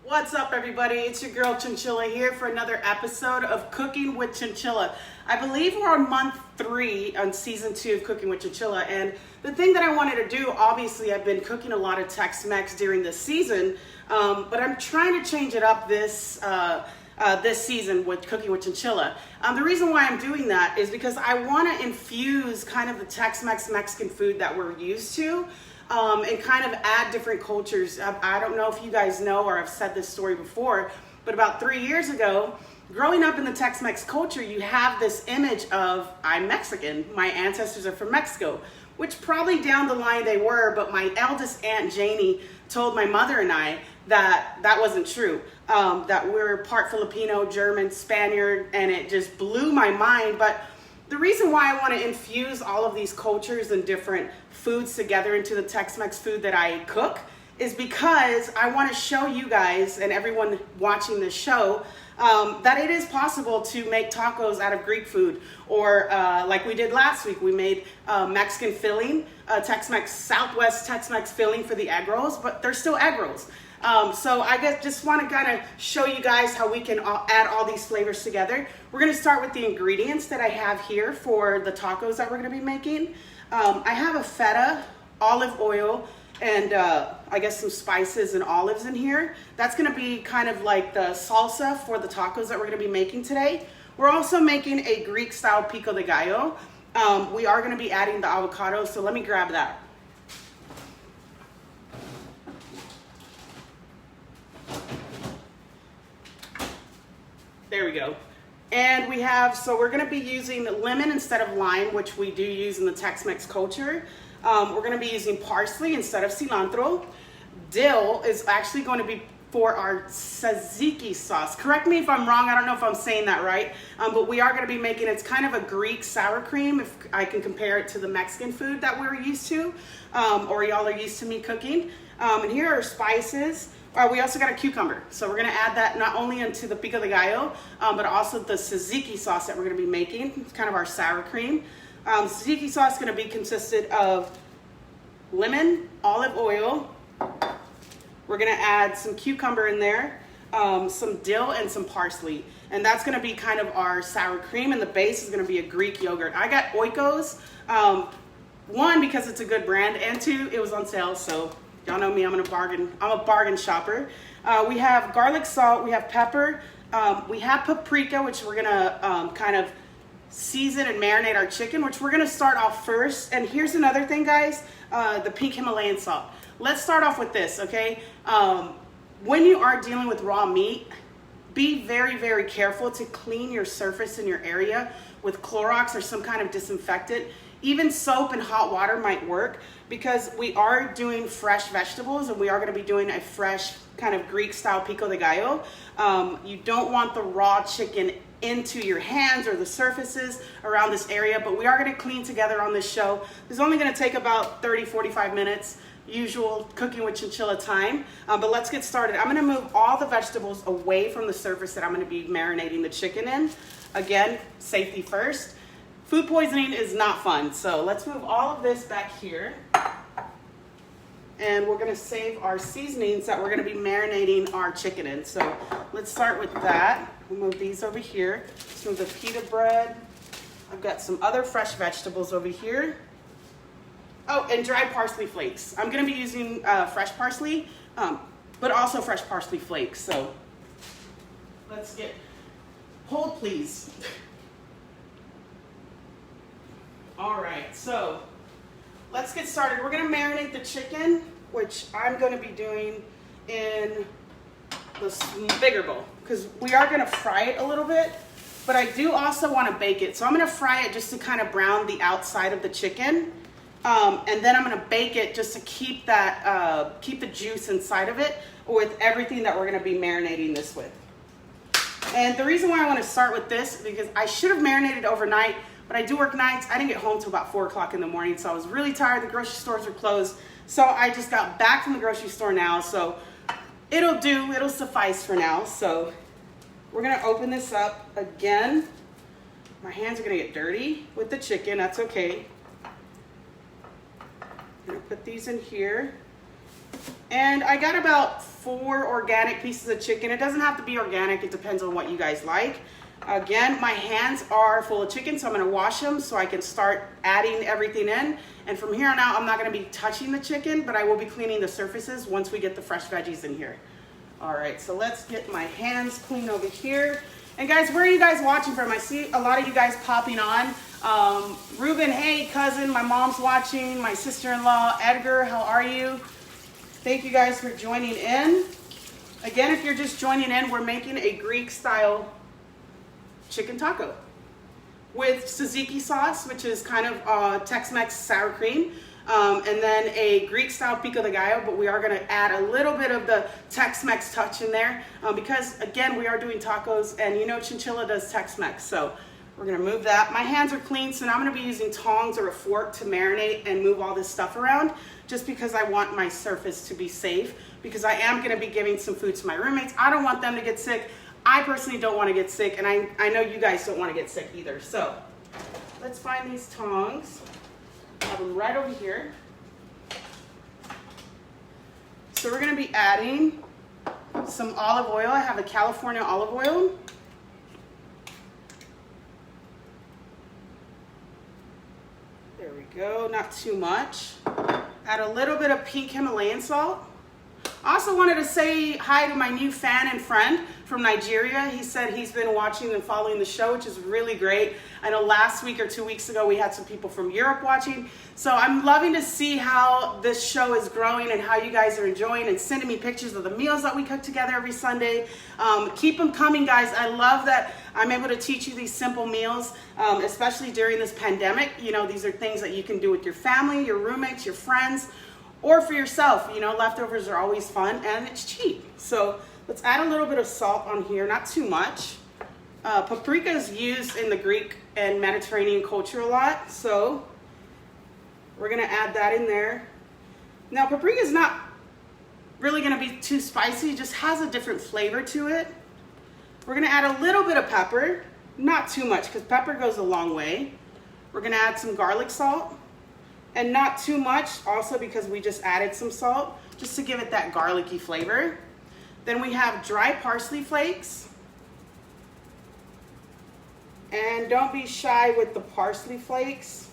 What's up, everybody? It's your girl Chinchilla here for another episode of Cooking with Chinchilla. I believe we're on month 3 on season 2 of Cooking with Chinchilla, and the thing that I wanted to do, obviously I've been cooking a lot of Tex-Mex during this season, but I'm trying to change it up this season with Cooking with Chinchilla. The reason why I'm doing that is because I want to infuse kind of the Tex-Mex Mexican food that we're used to, and kind of add different cultures. I don't know if you guys know or I've said this story before, but about 3 years ago, growing up in the Tex-Mex culture, you have this image of, I'm Mexican, my ancestors are from Mexico, which probably down the line they were, but my eldest aunt Janie told my mother and I that that wasn't true, that we're part Filipino, German, Spaniard, and it just blew my mind. But the reason why I want to infuse all of these cultures and different foods together into the Tex-Mex food that I cook is because I want to show you guys and everyone watching this show that it is possible to make tacos out of Greek food, or like we did last week, we made Mexican filling, Tex-Mex, Southwest Tex-Mex filling for the egg rolls, but they're still egg rolls. So I guess just want to kind of show you guys how we can add all these flavors together. We're going to start with the ingredients that I have here for the tacos that we're going to be making. I have a feta, olive oil, and I guess some spices and olives in here. That's going to be kind of like the salsa for the tacos that we're going to be making today. We're also making a Greek style pico de gallo. We are going to be adding the avocado, so let me grab that. There we go. And we have, so we're going to be using lemon instead of lime, which we do use in the Tex-Mex culture. We're going to be using parsley instead of cilantro. Dill is actually going to be for our tzatziki sauce. Correct me if I'm wrong. I don't know if I'm saying that right. But we are going to be making, it's kind of a Greek sour cream, if I can compare it to the Mexican food that we're used to, or y'all are used to me cooking. And here are spices. We also got a cucumber. So we're going to add that not only into the pico de gallo, but also the tzatziki sauce that we're going to be making. It's kind of our sour cream. Tzatziki sauce is going to be consisted of lemon, olive oil. We're going to add some cucumber in there, some dill, and some parsley. And that's going to be kind of our sour cream, and the base is going to be a Greek yogurt. I got Oikos, one, because it's a good brand, and 2, it was on sale, so y'all know me, I'm a bargain shopper. We have garlic salt, we have pepper, we have paprika, which we're gonna kind of season and marinate our chicken, which we're gonna start off first. And here's another thing, guys, the pink Himalayan salt. Let's start off with this, okay? When you are dealing with raw meat, be very, very careful to clean your surface in your area with Clorox or some kind of disinfectant. Even soap and hot water might work, because we are doing fresh vegetables and we are going to be doing a fresh kind of Greek style pico de gallo. You don't want the raw chicken into your hands or the surfaces around this area, but we are going to clean together on this show. It's only going to take about 30-45 minutes, usual Cooking with Chinchilla time, but let's get started. I'm going to move all the vegetables away from the surface that I'm going to be marinating the chicken in. Again, safety first. Food poisoning is not fun, so let's move all of this back here. And we're going to save our seasonings that we're going to be marinating our chicken in. So let's start with that. We'll move these over here. Let's move the pita bread. I've got some other fresh vegetables over here. Oh, and dried parsley flakes. I'm going to be using fresh parsley, but also fresh parsley flakes. So let's get, hold please. All right, so let's get started. We're gonna marinate the chicken, which I'm gonna be doing in the bigger bowl, because we are gonna fry it a little bit, but I do also wanna bake it. So I'm gonna fry it just to kind of brown the outside of the chicken, and then I'm gonna bake it just to keep that, keep the juice inside of it with everything that we're gonna be marinating this with. And the reason why I wanna start with this, because I should have marinated overnight, but I do work nights. I didn't get home till about 4 o'clock in the morning, so I was really tired. The grocery stores were closed. So I just got back from the grocery store now, so it'll do, it'll suffice for now. So we're gonna open this up again. My hands are gonna get dirty with the chicken, that's okay. I'm gonna put these in here. And I got about 4 organic pieces of chicken. It doesn't have to be organic. It depends on what you guys like. Again, my hands are full of chicken, so I'm gonna wash them so I can start adding everything in. And from here on out, I'm not gonna be touching the chicken, but I will be cleaning the surfaces once we get the fresh veggies in here. All right, so let's get my hands clean over here. And guys, where are you guys watching from? I see a lot of you guys popping on. Ruben, hey, cousin, my mom's watching, my sister-in-law, Edgar, how are you? Thank you guys for joining in. Again, if you're just joining in, we're making a Greek-style chicken taco with tzatziki sauce, which is kind of Tex-Mex sour cream, and then a Greek-style pico de gallo, but we are going to add a little bit of the Tex-Mex touch in there because, again, we are doing tacos, and you know Chinchilla does Tex-Mex, so we're going to move that. My hands are clean, so now I'm going to be using tongs or a fork to marinate and move all this stuff around, just because I want my surface to be safe, because I am going to be giving some food to my roommates. I don't want them to get sick. I personally don't want to get sick, and I know you guys don't want to get sick either. So let's find these tongs. I have them right over here. So we're going to be adding some olive oil. I have a California olive oil. There we go, not too much. Add a little bit of pink Himalayan salt. I also wanted to say hi to my new fan and friend from Nigeria. He said he's been watching and following the show, which is really great. I know last week or 2 weeks ago we had some people from Europe watching. So I'm loving to see how this show is growing and how you guys are enjoying and sending me pictures of the meals that we cook together every Sunday. Keep them coming, guys. I love that I'm able to teach you these simple meals, especially during this pandemic. You know, these are things that you can do with your family, your roommates, your friends, or for yourself. You know, leftovers are always fun and it's cheap. So let's add a little bit of salt on here, not too much. Paprika is used in the Greek and Mediterranean culture a lot, so we're gonna add that in there. Now, paprika is not really gonna be too spicy, it just has a different flavor to it. We're gonna add a little bit of pepper, not too much, because pepper goes a long way. We're gonna add some garlic salt. And not too much, also because we just added some salt, just to give it that garlicky flavor. Then we have dry parsley flakes. And don't be shy with the parsley flakes.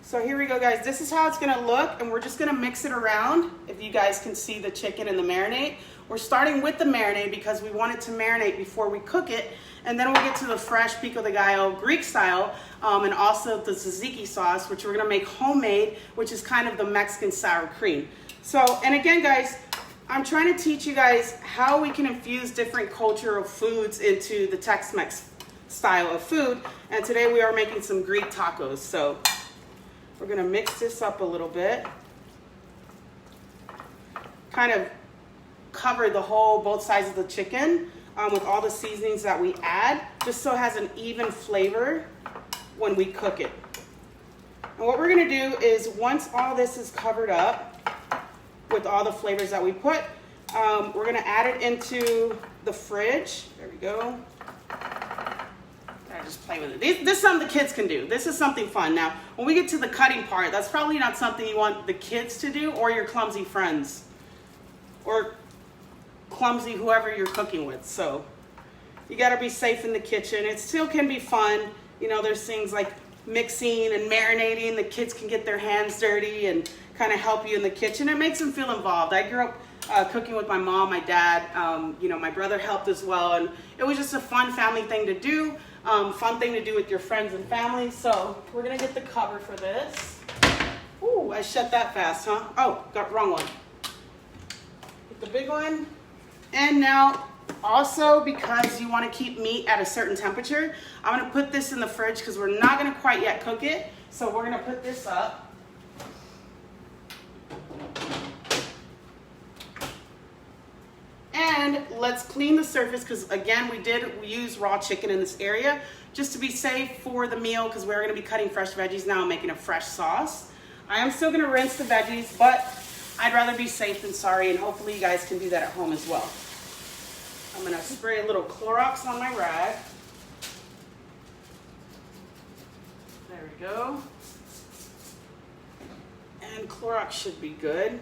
So here we go, guys. This is how it's gonna look, and we're just gonna mix it around, if you guys can see the chicken and the marinade. We're starting with the marinade because we want it to marinate before we cook it, and then we'll get to the fresh pico de gallo Greek style, and also the tzatziki sauce, which we're gonna make homemade, which is kind of the Mexican sour cream. So, and again, guys, I'm trying to teach you guys how we can infuse different cultural foods into the Tex-Mex style of food, and today we are making some Greek tacos. So we're gonna mix this up a little bit, kind of cover the whole, both sides of the chicken with all the seasonings that we add, just so it has an even flavor when we cook it. And what we're gonna do is, once all this is covered up with all the flavors that we put, we're gonna add it into the fridge. There we go. I just play with it. This is something the kids can do. This is something fun. Now, when we get to the cutting part, that's probably not something you want the kids to do, or your clumsy friends, or clumsy whoever you're cooking with. So you got to be safe in the kitchen. It still can be fun. You know, there's things like mixing and marinating. The kids can get their hands dirty and kind of help you in the kitchen. It makes them feel involved. I grew up cooking with my mom, my dad. You know, my brother helped as well, and it was just a fun family thing to do. Fun thing to do with your friends and family. So we're gonna get the cover for this. Ooh, I shut that fast, huh? Oh, got wrong one. Get the big one. And now, also because you want to keep meat at a certain temperature, I'm gonna put this in the fridge because we're not gonna quite yet cook it. So we're gonna put this up. And let's clean the surface, because again, we use raw chicken in this area just to be safe for the meal, because we're going to be cutting fresh veggies now and making a fresh sauce. I am still going to rinse the veggies, but I'd rather be safe than sorry, and hopefully you guys can do that at home as well. I'm going to spray a little Clorox on my rag. There we go. And Clorox should be good.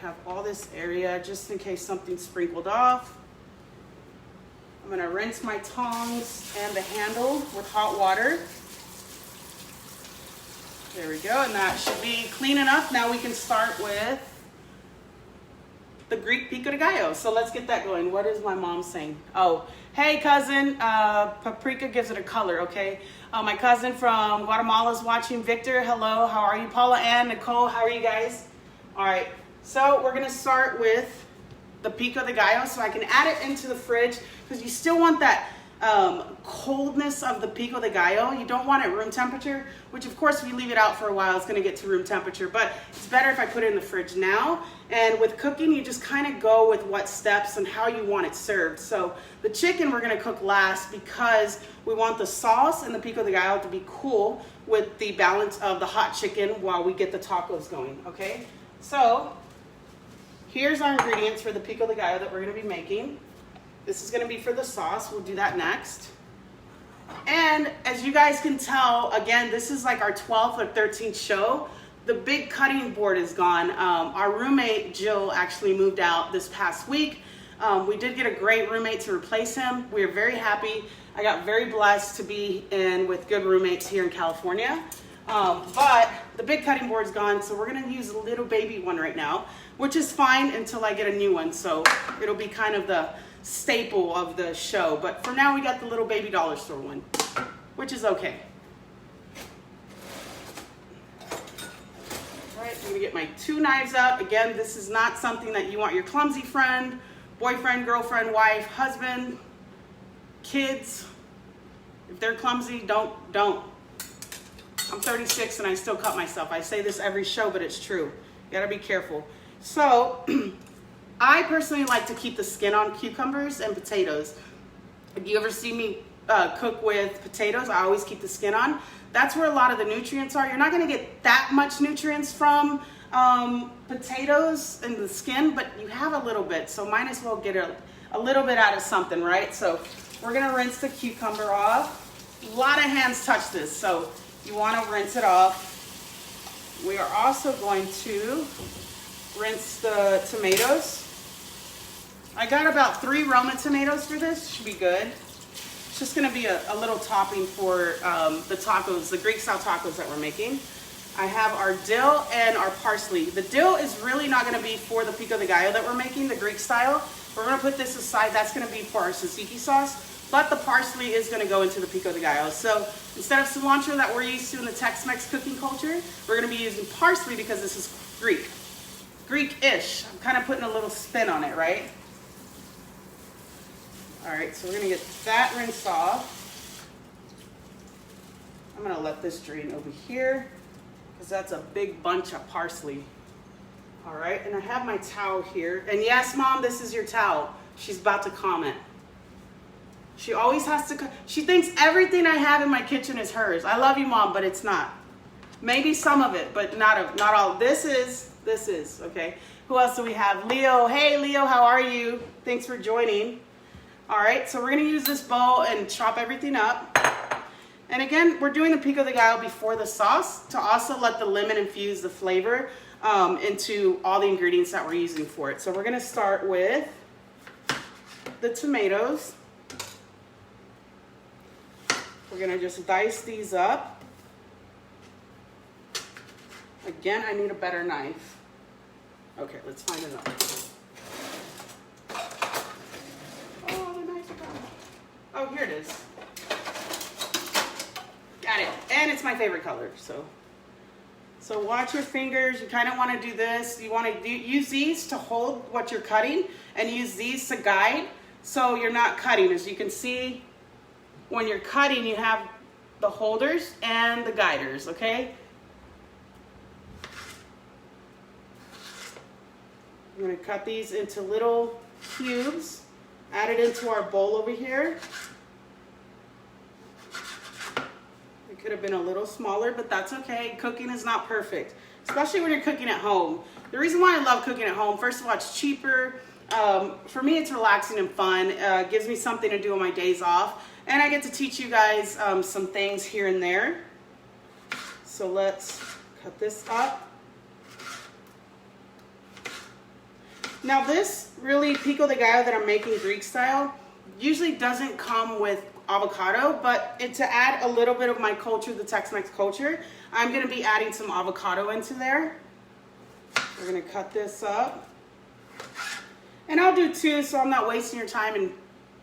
have all this area just in case something sprinkled off. I'm gonna rinse my tongs and the handle with hot water. There we go, and that should be clean enough. Now we can start with the Greek pico de gallo. So let's get that going. What is my mom saying? Oh, hey cousin, paprika gives it a color, okay? My cousin from Guatemala is watching. Victor, hello, how are you? Paula Ann, Nicole, how are you guys? All right, so we're gonna start with the pico de gallo, so I can add it into the fridge because you still want that coldness of the pico de gallo. You don't want it room temperature, which of course if you leave it out for a while, it's gonna get to room temperature, but it's better if I put it in the fridge now. And with cooking, you just kind of go with what steps and how you want it served. So the chicken we're gonna cook last because we want the sauce and the pico de gallo to be cool with the balance of the hot chicken while we get the tacos going, okay? So here's our ingredients for the pico de gallo that we're gonna be making. This is gonna be for the sauce. We'll do that next. And as you guys can tell, again, this is like our 12th or 13th show. The big cutting board is gone. Our roommate, Jill, actually moved out this past week. We did get a great roommate to replace him. We are very happy. I got very blessed to be in with good roommates here in California. But the big cutting board's gone, so we're gonna use a little baby one right now, which is fine until I get a new one. So it'll be kind of the staple of the show, but for now we got the little baby dollar store one, which is okay. All right, I'm gonna get my 2 knives out. Again, this is not something that you want your clumsy friend, boyfriend, girlfriend, wife, husband, kids. If they're clumsy, don't. I'm 36 and I still cut myself. I say this every show, but it's true. You gotta be careful. So I personally like to keep the skin on cucumbers and potatoes. If you ever see me cook with potatoes, I always keep the skin on. That's where a lot of the nutrients are. You're not gonna get that much nutrients from potatoes and the skin, but you have a little bit, so might as well get a little bit out of something, right? So we're gonna rinse the cucumber off. A lot of hands touch this, so you wanna rinse it off. We are also going to rinse the tomatoes. I got about 3 Roma tomatoes for this, should be good. It's just gonna be a little topping for the tacos, the Greek style tacos that we're making. I have our dill and our parsley. The dill is really not gonna be for the pico de gallo that we're making, the Greek style. We're gonna put this aside, that's gonna be for our tzatziki sauce, but the parsley is gonna go into the pico de gallo. So instead of cilantro that we're used to in the Tex-Mex cooking culture, we're gonna be using parsley because this is Greek. Greek-ish. I'm kind of putting a little spin on it, right? All right, so we're gonna get that rinsed off. I'm gonna let this drain over here because that's a big bunch of parsley. All right, and I have my towel here. And yes, Mom, this is your towel. She's about to comment. She always has to, she thinks everything I have in my kitchen is hers. I love you, Mom, but it's not. Maybe some of it, but not all. This is, okay. Who else do we have? Leo, hey Leo, how are you? Thanks for joining. All right, so we're gonna use this bowl and chop everything up. And again, we're doing the pico de gallo before the sauce to also let the lemon infuse the flavor into all the ingredients that we're using for it. So we're gonna start with the tomatoes. We're gonna just dice these up. Again, I need a better knife. Okay, let's find another. Oh, the knife is gone. Oh, here it is. Got it. And it's my favorite color, so watch your fingers. You kind of want to do this. You want to use these to hold what you're cutting and use these to guide so you're not cutting. As you can see, when you're cutting, you have the holders and the guiders, okay? I'm gonna cut these into little cubes, add it into our bowl over here. It could have been a little smaller, but that's okay. Cooking is not perfect, especially when you're cooking at home. The reason why I love cooking at home, first of all, it's cheaper. For me, it's relaxing and fun. It gives me something to do on my days off. And I get to teach you guys some things here and there. So let's cut this up. Now this really pico de gallo that I'm making Greek style usually doesn't come with avocado, but to add a little bit of my culture, the Tex-Mex culture, I'm gonna be adding some avocado into there. We're gonna cut this up. And I'll do two so I'm not wasting your time and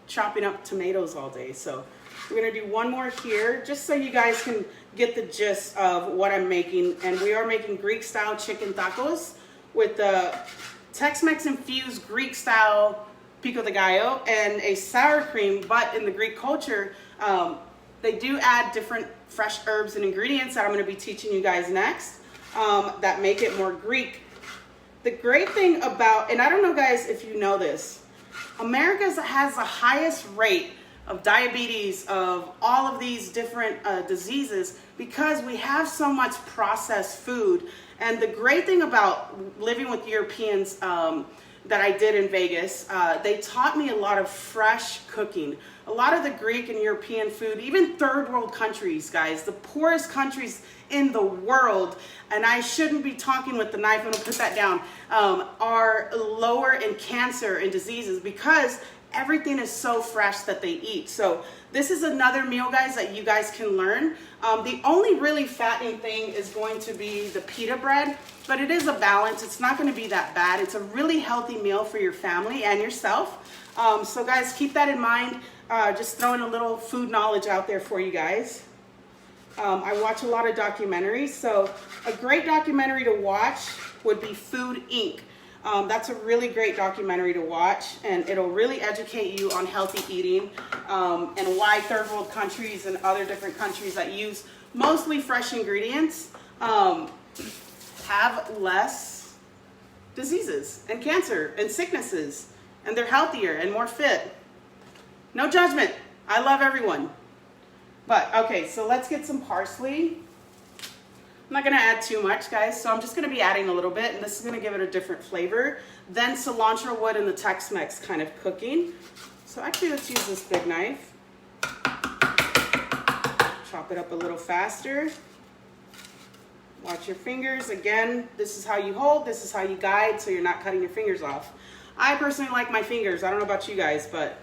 chopping up tomatoes all day. So we're gonna do one more here just so you guys can get the gist of what I'm making. And we are making Greek style chicken tacos with the Tex-Mex infused Greek style pico de gallo and a sour cream, but in the Greek culture, they do add different fresh herbs and ingredients that I'm gonna be teaching you guys next that make it more Greek. The great thing about, and I don't know guys if you know this, America has the highest rate of diabetes, of all of these different diseases, because we have so much processed food. And the great thing about living with Europeans that I did in Vegas, they taught me a lot of fresh cooking. A lot of the Greek and European food, even third world countries, guys, the poorest countries in the world, and I shouldn't be talking with the knife, I'm gonna put that down, are lower in cancer and diseases because everything is so fresh that they eat. So this is another meal, guys, that you guys can learn. The only really fattening thing is going to be the pita bread, but it is a balance. It's not gonna be that bad. It's a really healthy meal for your family and yourself. So guys, keep that in mind. Just throwing a little food knowledge out there for you guys. I watch a lot of documentaries, so a great documentary to watch would be Food Inc. That's a really great documentary to watch, and it'll really educate you on healthy eating and why third world countries and other different countries that use mostly fresh ingredients have less diseases and cancer and sicknesses, and they're healthier and more fit. No judgment. I love everyone. But okay, so let's get some parsley. I'm not gonna add too much, guys, so I'm just gonna be adding a little bit, and this is gonna give it a different flavor than cilantro would in the Tex-Mex kind of cooking. So actually, let's use this big knife. Chop it up a little faster. Watch your fingers. Again, this is how you hold, this is how you guide, so you're not cutting your fingers off. I personally like my fingers. I don't know about you guys, but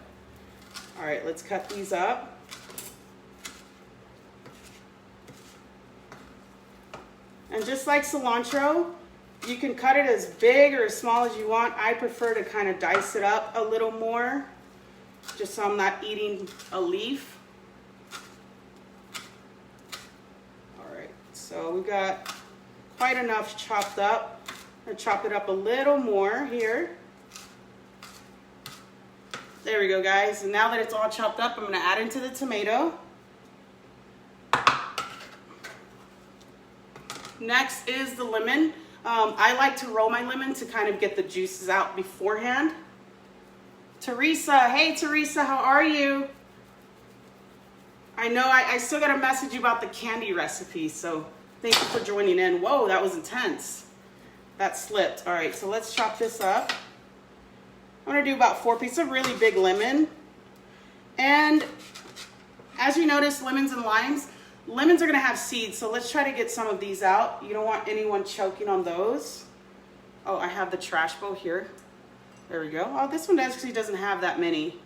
all right, let's cut these up. And just like cilantro, you can cut it as big or as small as you want. I prefer to kind of dice it up a little more, just so I'm not eating a leaf. All right, so we got quite enough chopped up. I'm gonna chop it up a little more here. There we go, guys. And now that it's all chopped up, I'm gonna add into the tomato. Next is the lemon. I like to roll my lemon to kind of get the juices out beforehand. Teresa, hey Teresa, how are you? I know I still got to message you about the candy recipe, so thank you for joining in. Whoa, that was intense. That slipped. All right, so let's chop this up. I'm gonna do about 4 pieces of really big lemon. And as you notice, lemons and limes, lemons are gonna have seeds, so let's try to get some of these out. You don't want anyone choking on those. Oh, I have the trash bowl here. There we go. Oh, this one actually doesn't have that many.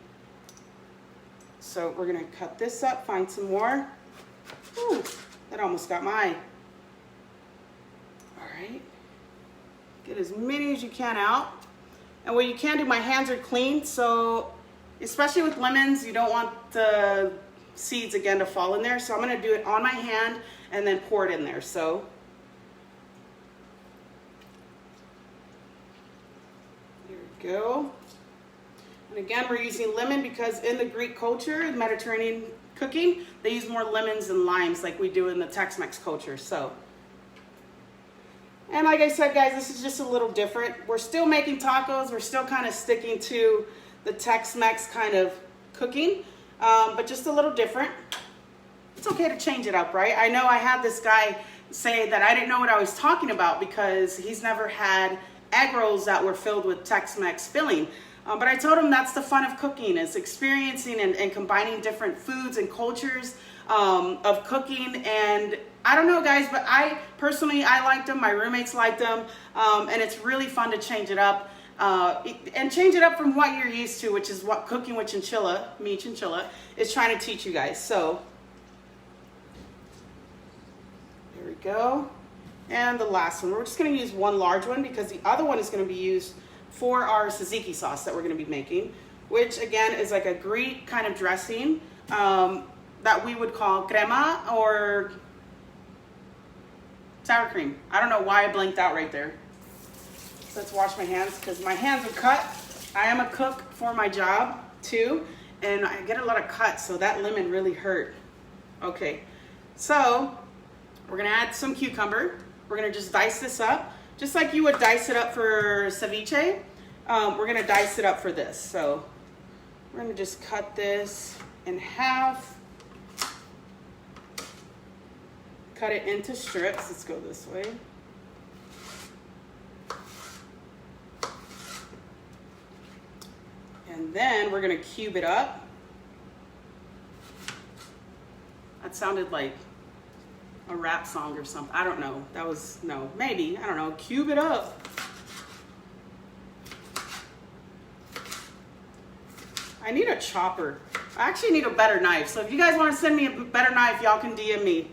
So we're gonna cut this up, find some more. Ooh, that almost got my eye. All right. Get as many as you can out. And what you can do, my hands are clean, so especially with lemons, you don't want the seeds again to fall in there. So I'm gonna do it on my hand and then pour it in there. So here we go. And again, we're using lemon because in the Greek culture, the Mediterranean cooking, they use more lemons than limes like we do in the Tex-Mex culture. So, and like I said, guys, this is just a little different. We're still making tacos. We're still kind of sticking to the Tex-Mex kind of cooking, but just a little different. It's okay to change it up, right? I know I had this guy say that I didn't know what I was talking about because he's never had egg rolls that were filled with Tex-Mex filling. But I told him that's the fun of cooking, is experiencing and combining different foods and cultures of cooking. And I don't know, guys, but I personally, I liked them. My roommates liked them. And it's really fun to change it up. and change it up from what you're used to, which is what cooking with chinchilla, me chinchilla, is trying to teach you guys. So there we go. And the last one, we're just going to use one large one because the other one is going to be used for our tzatziki sauce that we're going to be making, which again is like a Greek kind of dressing that we would call crema or sour cream. I don't know why I blanked out right there. Let's wash my hands because my hands are cut. I am a cook for my job too, and I get a lot of cuts, so that lemon really hurt. Okay, so we're gonna add some cucumber. We're gonna just dice this up, just like you would dice it up for ceviche. We're gonna dice it up for this. So we're gonna just cut this in half. Cut it into strips. Let's go this way. And then we're gonna cube it up. That sounded like a rap song or something. I don't know. That was, no, maybe, I don't know. Cube it up. I need a chopper. I actually need a better knife. So if you guys want to send me a better knife, y'all can DM me.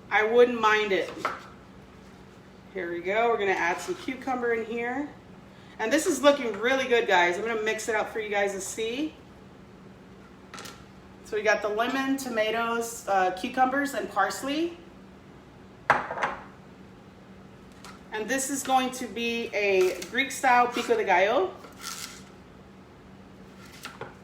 I wouldn't mind it. Here we go. We're gonna add some cucumber in here. And this is looking really good, guys. I'm gonna mix it up for you guys to see. So we got the lemon, tomatoes, cucumbers, and parsley. And this is going to be a Greek-style pico de gallo,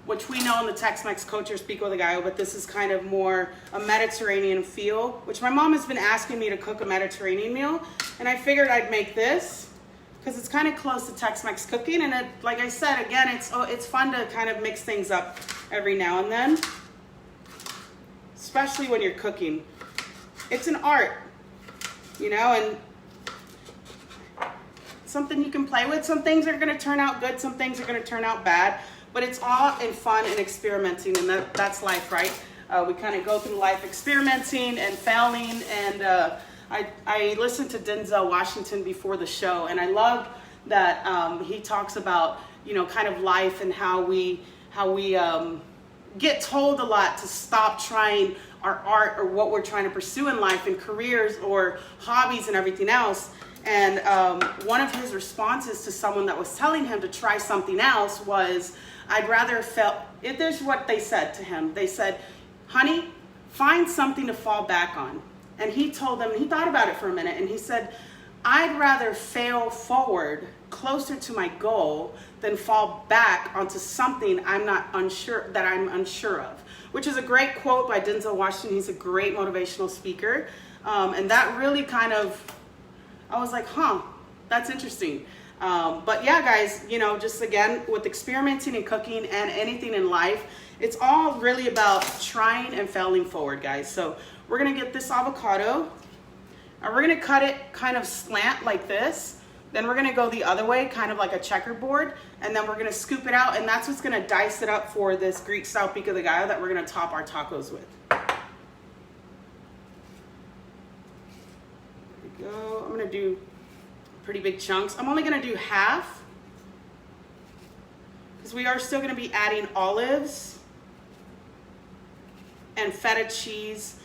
which we know in the Tex-Mex culture is pico de gallo, but this is kind of more a Mediterranean feel, which my mom has been asking me to cook a Mediterranean meal, and I figured I'd make this because it's kind of close to Tex-Mex cooking, and it, like I said, again, it's fun to kind of mix things up every now and then, especially when you're cooking. It's an art, you know, and something you can play with. Some things are going to turn out good, some things are going to turn out bad, but it's all in fun and experimenting, and that's life, right? We kind of go through life experimenting and failing, and I listened to Denzel Washington before the show, and I love that he talks about, you know, kind of life and how we get told a lot to stop trying our art or what we're trying to pursue in life and careers or hobbies and everything else. And one of his responses to someone that was telling him to try something else was, I'd rather there's what they said to him. They said, honey, find something to fall back on. And he told them, he thought about it for a minute, and he said, I'd rather fail forward closer to my goal than fall back onto something I'm unsure of, which is a great quote by Denzel Washington. He's a great motivational speaker. And that really kind of, I was like, huh, that's interesting. But yeah, guys, you know, just again, with experimenting and cooking and anything in life, it's all really about trying and failing forward, guys. So we're gonna get this avocado, and we're gonna cut it kind of slant like this. Then we're gonna go the other way, kind of like a checkerboard, and then we're gonna scoop it out, and that's what's gonna dice it up for this Greek-style pico de gallo that we're gonna top our tacos with. There we go. I'm gonna do pretty big chunks. I'm only gonna do half because we are still gonna be adding olives and feta cheese.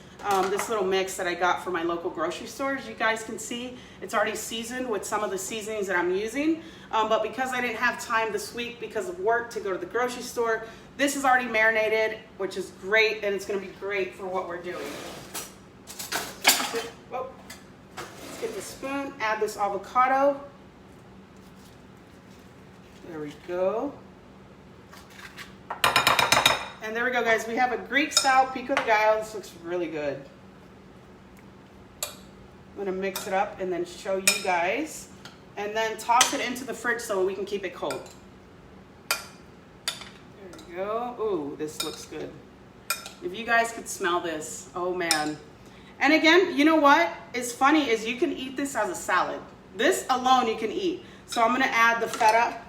This little mix that I got from my local grocery store, as you guys can see, it's already seasoned with some of the seasonings that I'm using. But because I didn't have time this week because of work to go to the grocery store, this is already marinated, which is great, and it's gonna be great for what we're doing. Whoa. Let's get the spoon, add this avocado. There we go. And there we go, guys. We have a Greek-style pico de gallo. This looks really good. I'm gonna mix it up and then show you guys. And then toss it into the fridge so we can keep it cold. There we go. Ooh, this looks good. If you guys could smell this, oh man. And again, you know what is funny is you can eat this as a salad. This alone you can eat. So I'm gonna add the feta,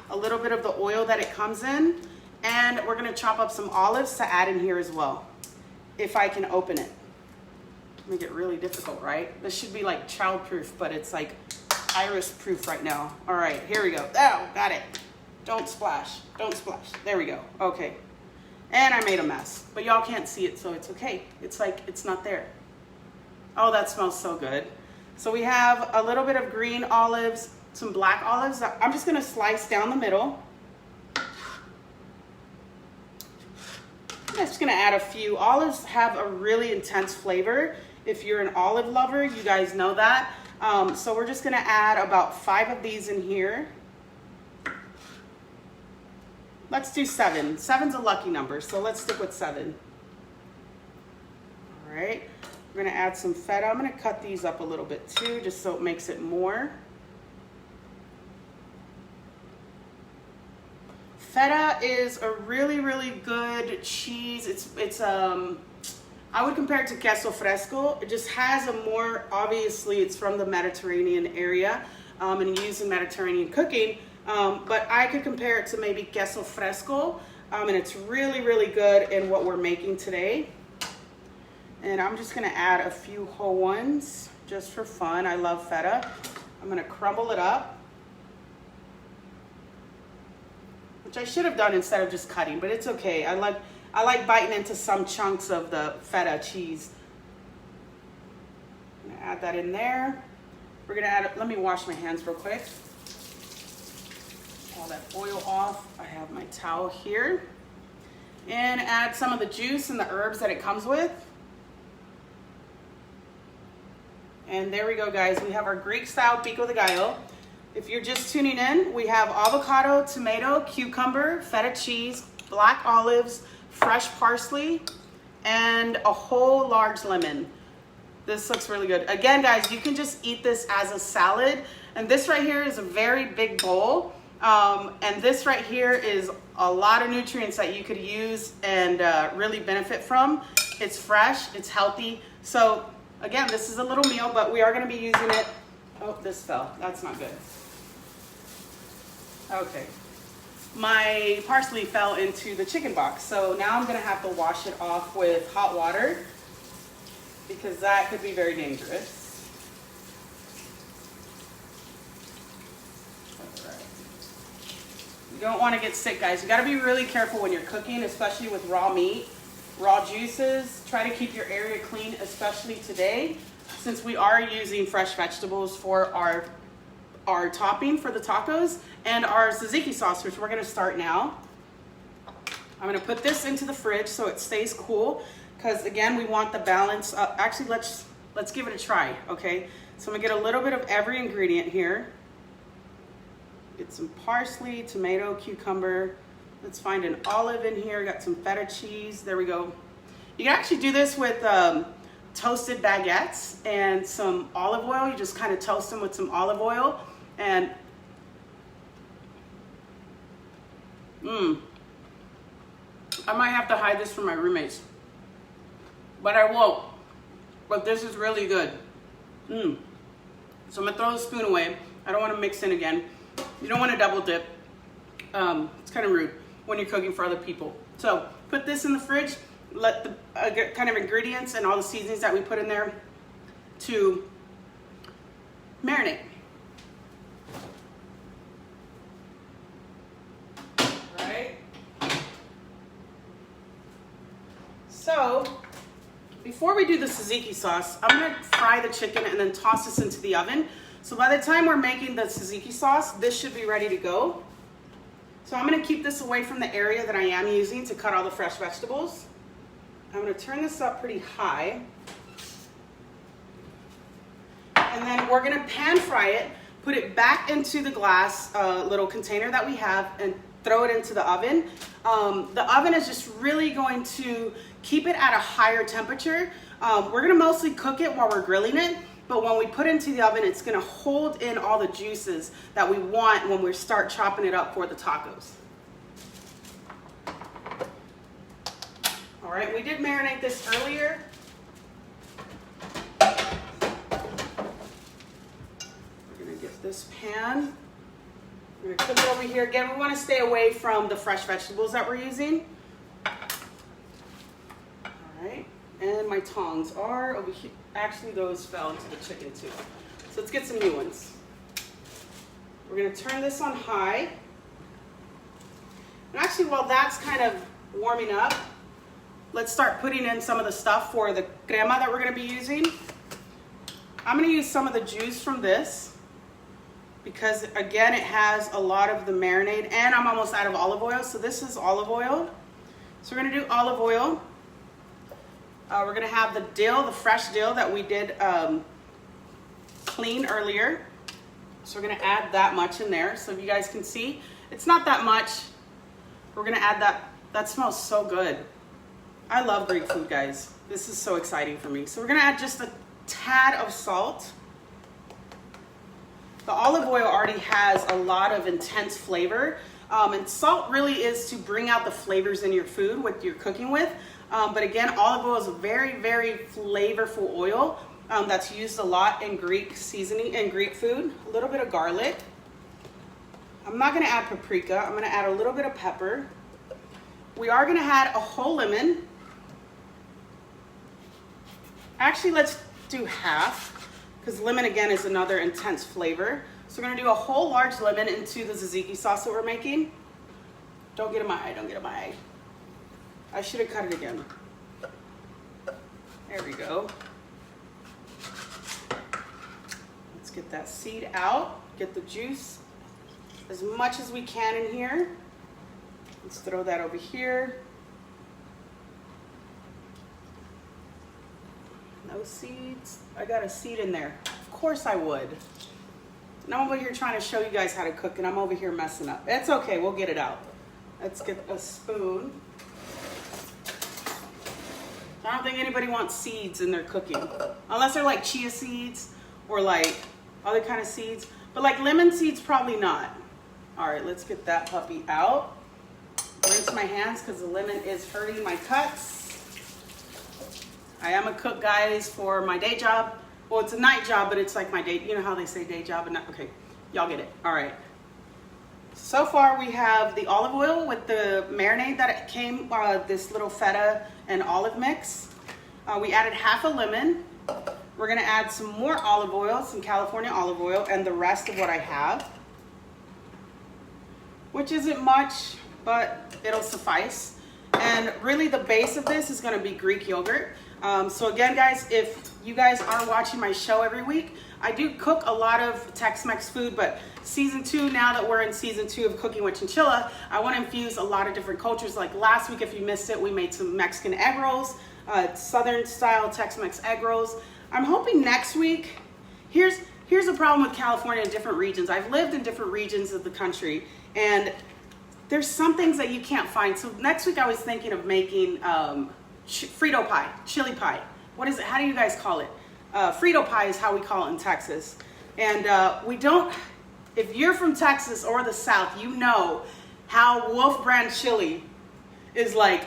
a little bit of the oil that it comes in, and we're gonna chop up some olives to add in here as well, if I can open it. make it really difficult, right? This should be like child-proof, but it's like iris-proof right now. All right, here we go. Oh, got it. Don't splash. Don't splash. There we go. Okay. And I made a mess, but y'all can't see it, so it's okay. It's like it's not there. Oh, that smells so good. So we have a little bit of green olives, some black olives. I'm just gonna slice down the middle. I'm just gonna add a few. Olives have a really intense flavor. If you're an olive lover, you guys know that. So we're just gonna add about 5 of these in here. Let's do 7. 7's a lucky number, so let's stick with 7. All right, we're gonna add some feta. I'm gonna cut these up a little bit too, just so it makes it more. Feta is a really, really good cheese. It's I would compare it to queso fresco. It just has a more, obviously it's from the Mediterranean area and used in Mediterranean cooking. But I could compare it to maybe queso fresco, and it's really, really good in what we're making today. And I'm just gonna add a few whole ones just for fun. I love feta. I'm gonna crumble it up, which I should have done instead of just cutting, but it's okay. I like biting into some chunks of the feta cheese. I'm gonna add that in there. We're gonna add, let me wash my hands real quick. All that oil off. I have my towel here. And add some of the juice and the herbs that it comes with. And there we go, guys. We have our Greek style pico de gallo. If you're just tuning in, we have avocado, tomato, cucumber, feta cheese, black olives, fresh parsley, and a whole large lemon. This looks really good. Again, guys, you can just eat this as a salad. And this right here is a very big bowl. And this right here is a lot of nutrients that you could use and really benefit from. It's fresh, it's healthy. So again, this is a little meal, but we are gonna be using it. Oh, this fell, that's not good. Okay, my parsley fell into the chicken box. So now I'm gonna have to wash it off with hot water because that could be very dangerous. You don't want to get sick, guys. You got to be really careful when you're cooking, especially with raw meat, raw juices. Try to keep your area clean, especially today, since we are using fresh vegetables for our topping for the tacos and our tzatziki sauce, which we're going to start now. I'm going to put this into the fridge so it stays cool, because again, we want the balance. Actually, let's give it a try, okay? So I'm going to get a little bit of every ingredient here. Get some parsley, tomato, cucumber. Let's find an olive in here. Got some feta cheese. There we go. You can actually do this with toasted baguettes and some olive oil. You just kind of toast them with some olive oil. And I might have to hide this from my roommates, but I won't. But this is really good. So I'm gonna throw the spoon away. I don't want to mix in again. You don't want to double dip. It's kind of rude when you're cooking for other people. So put this in the fridge. Let the kind of ingredients and all the seasonings that we put in there to marinate. All right. So before we do the tzatziki sauce, I'm going to fry the chicken and then toss this into the oven. So by the time we're making the tzatziki sauce, this should be ready to go. So I'm gonna keep this away from the area that I am using to cut all the fresh vegetables. I'm gonna turn this up pretty high. And then we're gonna pan fry it, put it back into the glass little container that we have and throw it into the oven. The oven is just really going to keep it at a higher temperature. We're gonna mostly cook it while we're grilling it. But when we put it into the oven, it's gonna hold in all the juices that we want when we start chopping it up for the tacos. All right, we did marinate this earlier. We're gonna get this pan. We're gonna put it over here. Again, we wanna stay away from the fresh vegetables that we're using. All right, and my tongs are over here. Actually, those fell into the chicken too. So let's get some new ones. We're gonna turn this on high. And actually, while that's kind of warming up, let's start putting in some of the stuff for the crema that we're gonna be using. I'm gonna use some of the juice from this because again, it has a lot of the marinade, and I'm almost out of olive oil. So this is olive oil. So we're gonna do olive oil. We're gonna have the dill, the fresh dill that we did clean earlier. So we're gonna add that much in there. So if you guys can see, it's not that much. We're gonna add that. That smells so good. I love Greek food, guys. This is so exciting for me. So we're gonna add just a tad of salt. The olive oil already has a lot of intense flavor. And salt really is to bring out the flavors in your food, what you're cooking with. But again, olive oil is a very, very flavorful oil that's used a lot in Greek seasoning and Greek food. A little bit of garlic. I'm not gonna add paprika. I'm gonna add a little bit of pepper. We are gonna add a whole lemon. Actually, let's do half, because lemon again is another intense flavor. So we're gonna do a whole large lemon into the tzatziki sauce that we're making. Don't get in my eye, don't get in my eye. I should have cut it again. There we go. Let's get that seed out, get the juice as much as we can in here. Let's throw that over here. No seeds. I got a seed in there. Of course I would. And I'm over here trying to show you guys how to cook, and I'm over here messing up. It's okay, we'll get it out. Let's get a spoon. I don't think anybody wants seeds in their cooking. Unless they're like chia seeds or like other kind of seeds. But like lemon seeds, probably not. All right, let's get that puppy out. Rinse my hands because the lemon is hurting my cuts. I am a cook, guys, for my day job. Well, it's a night job, but it's like my day. You know how they say day job and not, okay, y'all get it. All right. So far we have the olive oil with the marinade that it came, this little feta and olive mix. We added half a lemon. We're gonna add some more olive oil, some California olive oil, and the rest of what I have, which isn't much, but it'll suffice. And really the base of this is gonna be Greek yogurt. So again, guys, if you guys are watching my show every week, I do cook a lot of Tex-Mex food, but season 2, now that we're in season 2 of Cooking with Chinchilla, I want to infuse a lot of different cultures. Like last week, if you missed it, we made some Mexican egg rolls, Southern style Tex-Mex egg rolls. I'm hoping next week, here's the problem with California and different regions. I've lived in different regions of the country, and there's some things that you can't find. So next week I was thinking of making Frito pie, chili pie. What is it? How do you guys call it? Frito pie is how we call it in Texas. And we don't, if you're from Texas or the South, you know how Wolf brand chili is like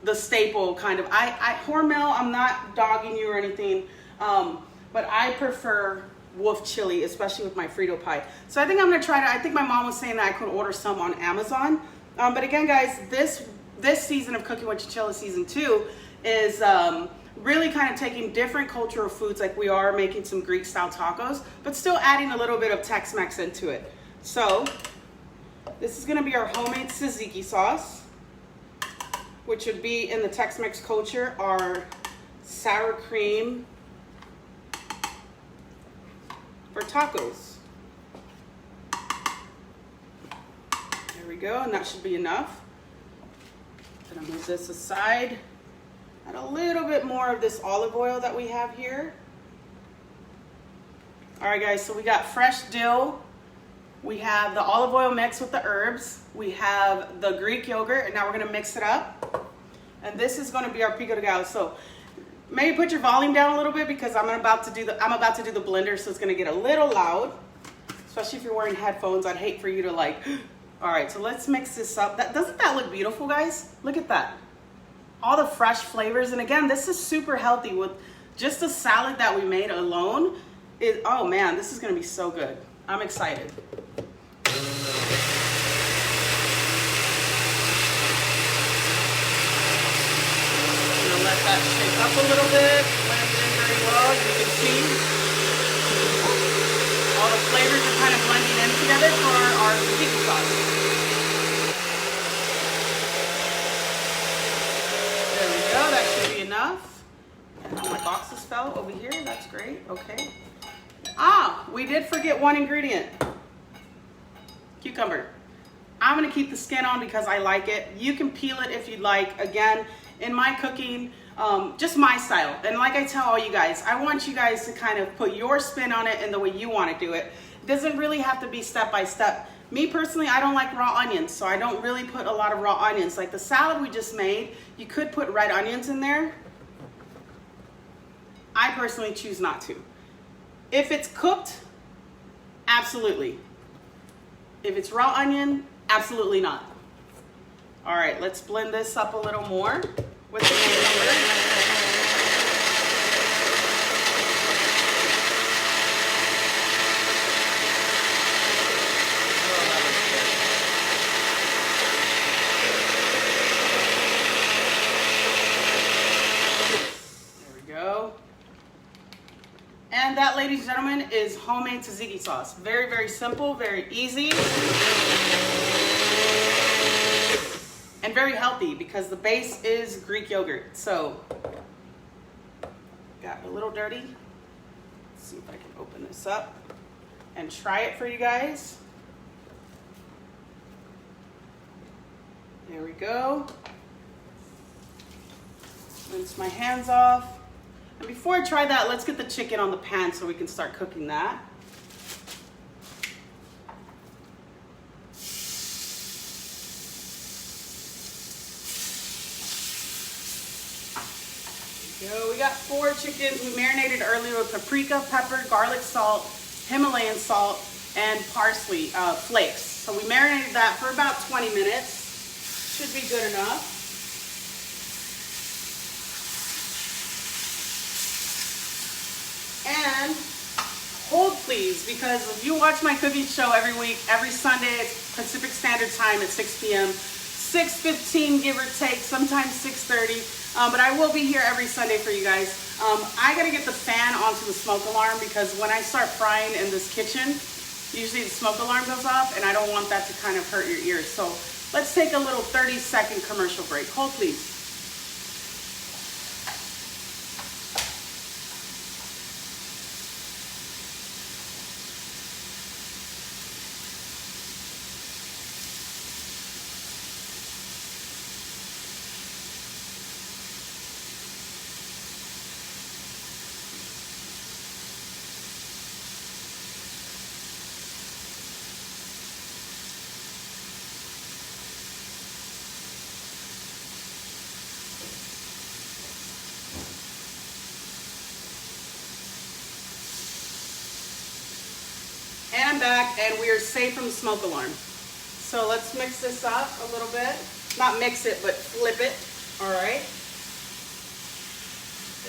the staple kind of. Hormel, I'm not dogging you or anything, but I prefer Wolf chili, especially with my Frito pie. So I think I'm gonna try to, I think my mom was saying that I could order some on Amazon. But again, guys, this season of Cooking with Chinchilla season 2 is really kind of taking different cultural foods, like we are making some Greek style tacos, but still adding a little bit of Tex-Mex into it. So this is gonna be our homemade tzatziki sauce, which would be in the Tex-Mex culture our sour cream for tacos. There we go, and that should be enough. Gonna move this aside. Add a little bit more of this olive oil that we have here. All right, guys, so we got fresh dill. We have the olive oil mixed with the herbs. We have the Greek yogurt, and now we're gonna mix it up. And this is gonna be our pico de gallo. So maybe put your volume down a little bit because I'm about to do the blender, so it's gonna get a little loud, especially if you're wearing headphones. I'd hate for you to like, all right, so let's mix this up. Doesn't that look beautiful, guys? Look at that. All the fresh flavors. And again, this is super healthy with just the salad that we made alone. Oh man, this is gonna be so good. I'm excited. I'm gonna let that shake up a little bit, blend it in very well. As you can see, all the flavors are kind of blending in together for our tzatziki sauce. There we go, that should be enough. And all my boxes fell over here, that's great, okay. Ah, we did forget one ingredient. Cucumber. I'm gonna keep the skin on because I like it. You can peel it if you'd like. Again, in my cooking, just my style. And like I tell all you guys, I want you guys to kind of put your spin on it and the way you want to do it. It doesn't really have to be step by step. Me personally, I don't like raw onions, so I don't really put a lot of raw onions. Like the salad we just made, you could put red onions in there. I personally choose not to. If it's cooked, absolutely. If it's raw onion, absolutely not. All right, let's blend this up a little more with the cucumber. And that, ladies and gentlemen, is homemade tzatziki sauce. Very, very simple, very easy. And very healthy because the base is Greek yogurt. So, got a little dirty. Let's see if I can open this up and try it for you guys. There we go. Rinse my hands off. And before I try that, let's get the chicken on the pan so we can start cooking that. There we go. We got 4 chickens. We marinated earlier with paprika, pepper, garlic salt, Himalayan salt, and parsley flakes. So we marinated that for about 20 minutes. Should be good enough. And hold please, because if you watch my cooking show every week, every Sunday, it's Pacific Standard Time at 6 p.m. 6:15 give or take, sometimes 6:30. But I will be here every Sunday for you guys. I gotta get the fan onto the smoke alarm because when I start frying in this kitchen, usually the smoke alarm goes off and I don't want that to kind of hurt your ears. So let's take a little 30-second commercial break. Hold please. And I'm back, and we are safe from the smoke alarm. So let's mix this up a little bit. Not mix it, but flip it. All right.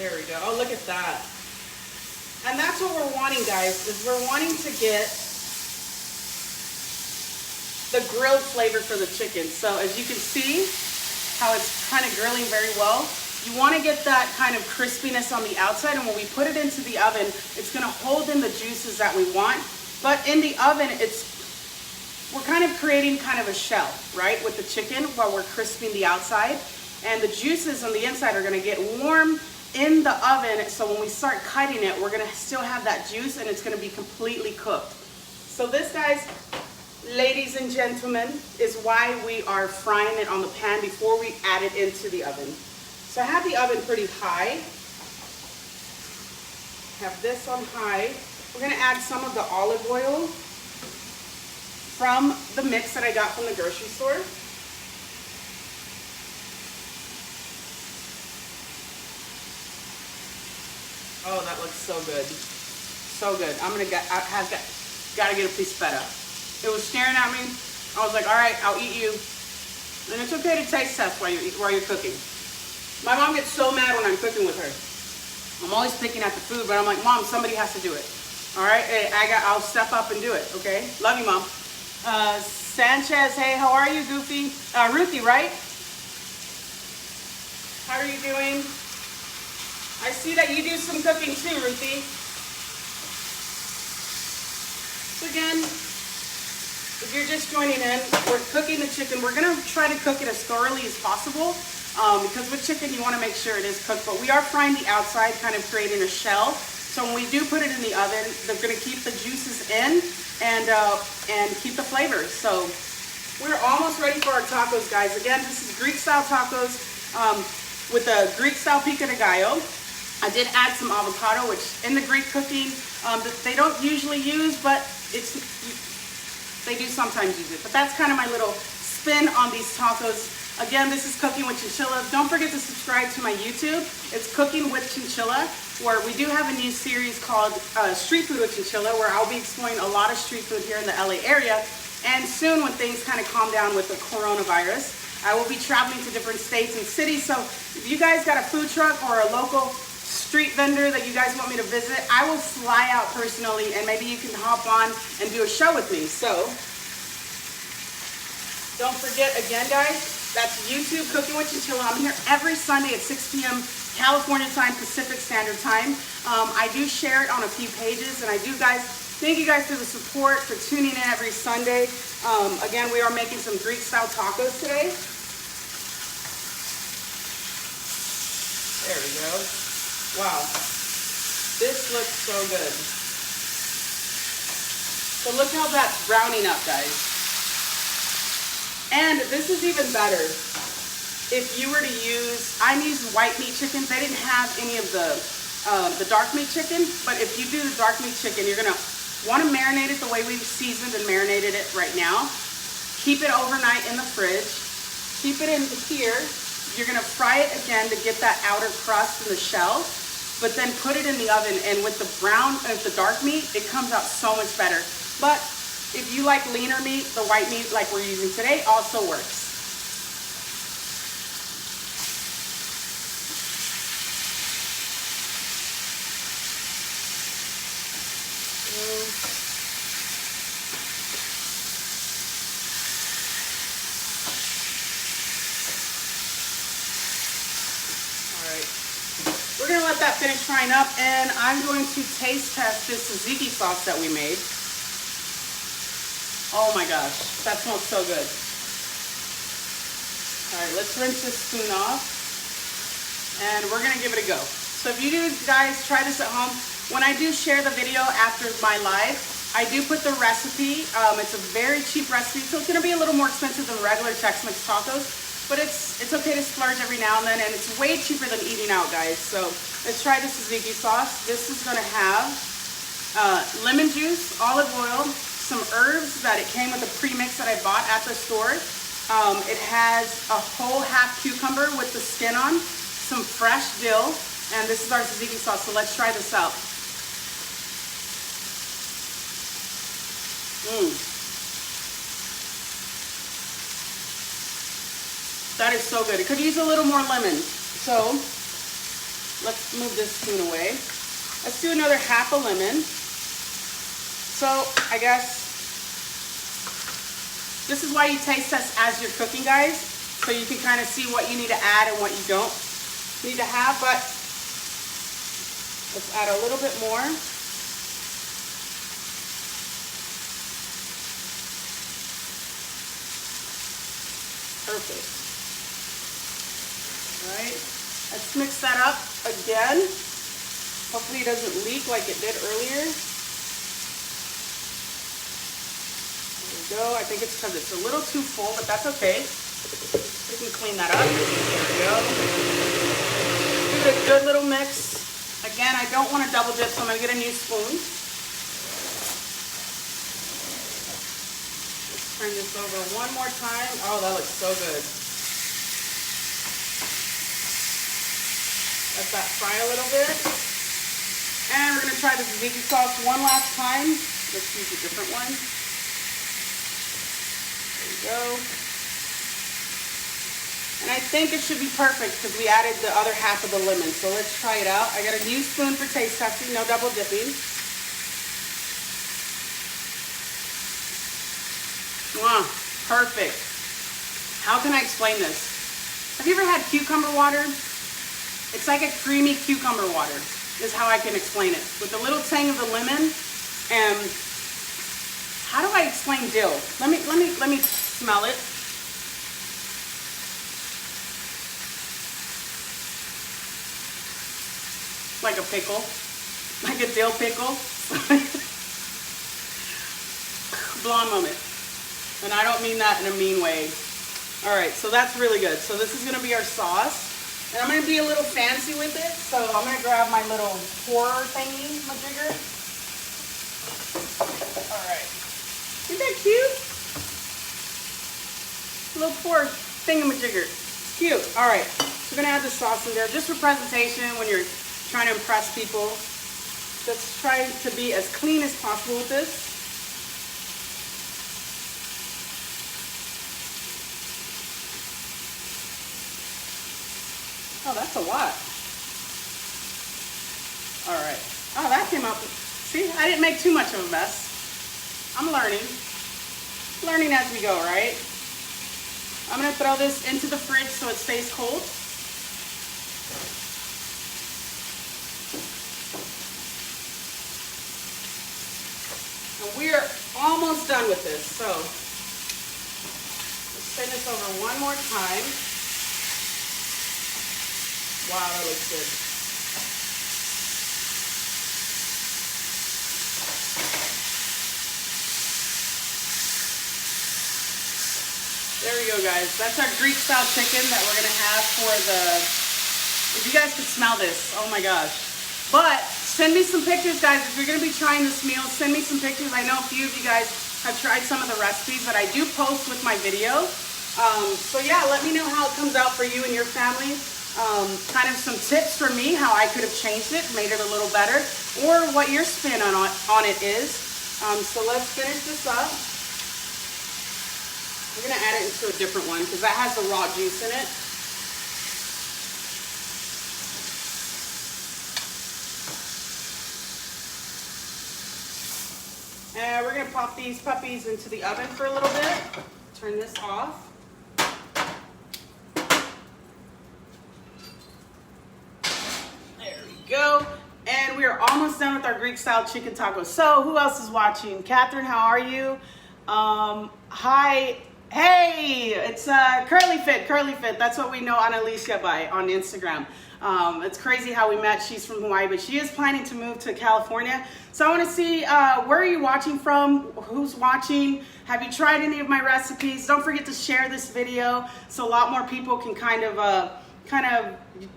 There we go. Oh, look at that. And that's what we're wanting, guys, is we're wanting to get the grilled flavor for the chicken. So as you can see how it's kind of grilling very well, you want to get that kind of crispiness on the outside, and when we put it into the oven, it's going to hold in the juices that we want. But in the oven, we're kind of creating kind of a shell, right, with the chicken while we're crisping the outside. And the juices on the inside are going to get warm in the oven, so when we start cutting it, we're going to still have that juice and it's going to be completely cooked. So this, guys, ladies and gentlemen, is why we are frying it on the pan before we add it into the oven. So I have the oven pretty high. Have this on high. We're going to add some of the olive oil from the mix that I got from the grocery store. Oh, that looks so good. So good. I gotta get a piece of feta. It was staring at me. I was like, all right, I'll eat you. And it's okay to taste test while you're cooking. My mom gets so mad when I'm cooking with her. I'm always picking at the food, but I'm like, Mom, somebody has to do it. All right, hey, I'll step up and do it, okay? Love you, Mom. Sanchez, hey, how are you, Goofy? Ruthie, right? How are you doing? I see that you do some cooking too, Ruthie. So again, if you're just joining in, we're cooking the chicken. We're gonna try to cook it as thoroughly as possible because with chicken, you wanna make sure it is cooked, but we are frying the outside, kind of creating a shell. So when we do put it in the oven, they're gonna keep the juices in and keep the flavors. So we're almost ready for our tacos, guys. Again, this is Greek style tacos with a Greek style pico de gallo. I did add some avocado, which in the Greek cooking, they don't usually use, but they do sometimes use it. But that's kind of my little spin on these tacos. Again, this is Cooking with Chinchilla. Don't forget to subscribe to my YouTube. It's Cooking with Chinchilla, where we do have a new series called Street Food with Chinchilla, where I'll be exploring a lot of street food here in the LA area. And soon, when things kind of calm down with the coronavirus, I will be traveling to different states and cities. So if you guys got a food truck or a local street vendor that you guys want me to visit, I will fly out personally, and maybe you can hop on and do a show with me. So don't forget, again, guys, that's YouTube Cooking with Chinchilla. I'm here every Sunday at 6 p.m. California time, Pacific Standard Time. I do share it on a few pages, and I do, guys, thank you guys for the support, for tuning in every Sunday. Again, we are making some Greek style tacos today. There we go. Wow, this looks so good. So look how that's browning up, guys. And this is even better. If you were to use, I'm using white meat chicken. They didn't have any of the dark meat chicken, but if you do the dark meat chicken, you're gonna want to marinate it the way we've seasoned and marinated it right now. Keep it overnight in the fridge. Keep it in here. You're gonna fry it again to get that outer crust in the shell, but then put it in the oven, and with the brown, the dark meat, it comes out so much better. But if you like leaner meat, the white meat like we're using today also works. We're gonna let that finish frying up, and I'm going to taste test this tzatziki sauce that we made. Oh my gosh, that smells so good. All right, let's rinse this spoon off, and we're gonna give it a go. So if you do, guys, try this at home. When I do share the video after my live, I do put the recipe. It's a very cheap recipe, so it's gonna be a little more expensive than regular Tex-Mex tacos. But it's okay to splurge every now and then, and it's way cheaper than eating out, guys. So let's try this tzatziki sauce. This is gonna have lemon juice, olive oil, some herbs that it came with a premix that I bought at the store. It has a whole half cucumber with the skin on, some fresh dill, and this is our tzatziki sauce. So let's try this out. That is so good. It could use a little more lemon. So let's move this spoon away. Let's do another half a lemon. So I guess this is why you taste test as you're cooking, guys, so you can kind of see what you need to add and what you don't need to have. But let's add a little bit more. Perfect. All right, let's mix that up again. Hopefully it doesn't leak like it did earlier. There we go. I think it's because it's a little too full, but that's okay. We can clean that up. There we go. Give it a good little mix. Again, I don't want to double dip, so I'm going to get a new spoon. Let's turn this over one more time. Oh, that looks so good. Let that fry a little bit. And we're gonna try the tzatziki sauce one last time. Let's use a different one. There we go. And I think it should be perfect because we added the other half of the lemon. So let's try it out. I got a new spoon for taste testing, no double dipping. Wow, perfect. How can I explain this? Have you ever had cucumber water? It's like a creamy cucumber water, is how I can explain it. With a little tang of the lemon, and how do I explain dill? Let me smell it. Like a pickle, like a dill pickle. Blonde moment. And I don't mean that in a mean way. All right, so that's really good. So this is gonna be our sauce. And I'm gonna be a little fancy with it. So I'm gonna grab my little pour thingy, majigger. All right. Isn't that cute? Little pour thingamajigger. It's cute. All right, so we're gonna add the sauce in there just for presentation when you're trying to impress people. Let's try to be as clean as possible with this. Oh, that's a lot. All right. Oh, that came out. See, I didn't make too much of a mess. I'm learning. Learning as we go, right? I'm gonna throw this into the fridge so it stays cold. And we are almost done with this, so let's spin this over one more time. Wow, that looks good. There we go, guys. That's our Greek style chicken that we're gonna have for the, if you guys could smell this, oh my gosh. But send me some pictures, guys. If you're gonna be trying this meal, send me some pictures. I know a few of you guys have tried some of the recipes that I do post with my video. So yeah, let me know how it comes out for you and your family. Kind of some tips for me, how I could have changed it, made it a little better, or what your spin on it is. So let's finish this up. We're gonna add it into a different one because that has the raw juice in it. And we're gonna pop these puppies into the oven for a little bit. Turn this off. Go, and we are almost done with our Greek style chicken tacos. So who else is watching? Catherine, how are you? Hi, hey, it's Curly Fit. That's what we know Annalicia by on Instagram. It's crazy how we met. She's from Hawaii, but she is planning to move to California. So I want to see where are you watching from? Who's watching? Have you tried any of my recipes? Don't forget to share this video so a lot more people can kind of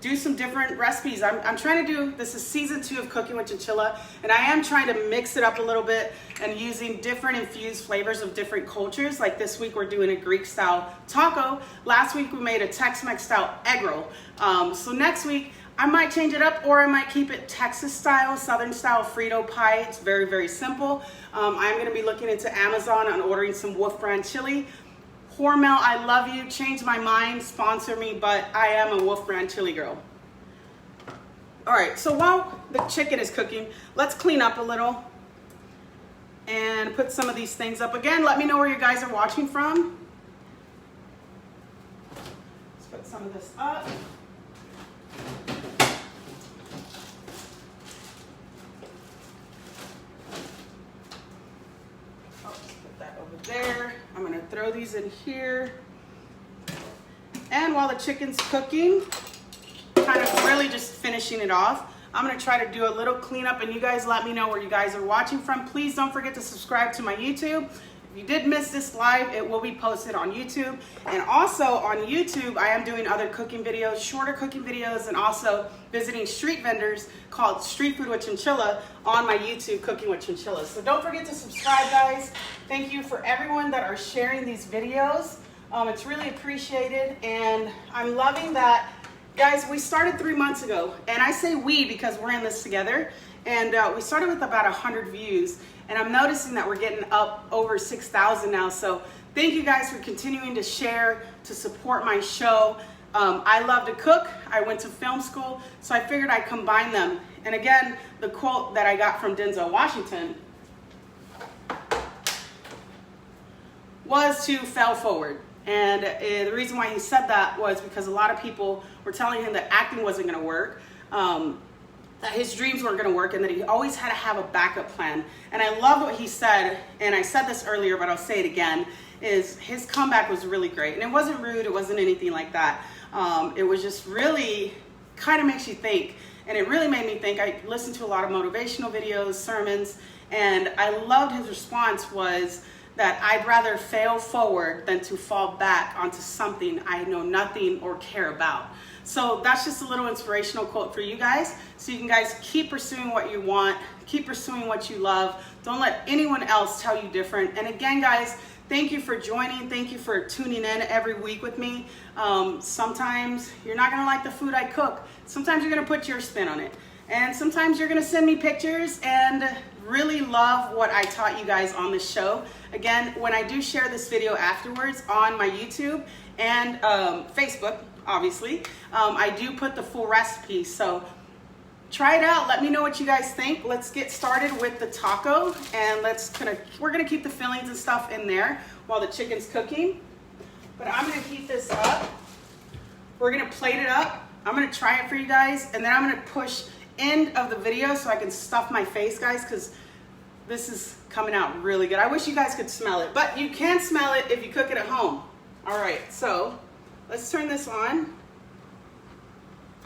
do some different recipes. I'm trying to do, this is season 2 of Cooking with Chinchilla, and I am trying to mix it up a little bit and using different infused flavors of different cultures. Like this week we're doing a Greek style taco. Last week we made a Tex-Mex style egg roll. So next week I might change it up, or I might keep it Texas style, Southern style Frito pie. It's very, very simple. I'm gonna be looking into Amazon and ordering some Wolf brand chili. Hormel, I love you. Change my mind, sponsor me, but I am a Wolf brand chili girl. All right, so while the chicken is cooking, let's clean up a little and put some of these things up. Again, let me know where you guys are watching from. Let's put some of this up. There. I'm gonna throw these in here. And while the chicken's cooking, kind of really just finishing it off, I'm gonna try to do a little cleanup, and you guys let me know where you guys are watching from. Please don't forget to subscribe to my YouTube. If you did miss this live, it will be posted on YouTube. And also on YouTube, I am doing other cooking videos, shorter cooking videos, and also visiting street vendors called Street Food with Chinchilla on my YouTube, Cooking with Chinchilla. So don't forget to subscribe, guys. Thank you for everyone that are sharing these videos. It's really appreciated, and I'm loving that. Guys, we started 3 months ago, and I say we because we're in this together. And we started with about 100 views. And I'm noticing that we're getting up over 6,000 now. So thank you guys for continuing to share, to support my show. I love to cook. I went to film school, so I figured I'd combine them. And again, the quote that I got from Denzel Washington was to fail forward. And the reason why he said that was because a lot of people were telling him that acting wasn't going to work, that his dreams weren't going to work, and that he always had to have a backup plan. And I love what he said, and I said this earlier, but I'll say it again, is his comeback was really great. And it wasn't rude, it wasn't anything like that. It was just really kind of makes you think. And it really made me think. I listened to a lot of motivational videos, sermons, and I loved his response was that I'd rather fail forward than to fall back onto something I know nothing or care about. So that's just a little inspirational quote for you guys. So you can guys keep pursuing what you want, keep pursuing what you love. Don't let anyone else tell you different. And again, guys, thank you for joining. Thank you for tuning in every week with me. Sometimes you're not gonna like the food I cook. Sometimes you're gonna put your spin on it. And sometimes you're gonna send me pictures and really love what I taught you guys on this show. Again, when I do share this video afterwards on my YouTube and Facebook, obviously, I do put the full recipe. So try it out. Let me know what you guys think. Let's get started with the taco, and we're gonna keep the fillings and stuff in there while the chicken's cooking. But I'm gonna heat this up. We're gonna plate it up. I'm gonna try it for you guys, and then I'm gonna push end of the video so I can stuff my face, guys, because this is coming out really good. I wish you guys could smell it, but you can smell it if you cook it at home. All right, so let's turn this on.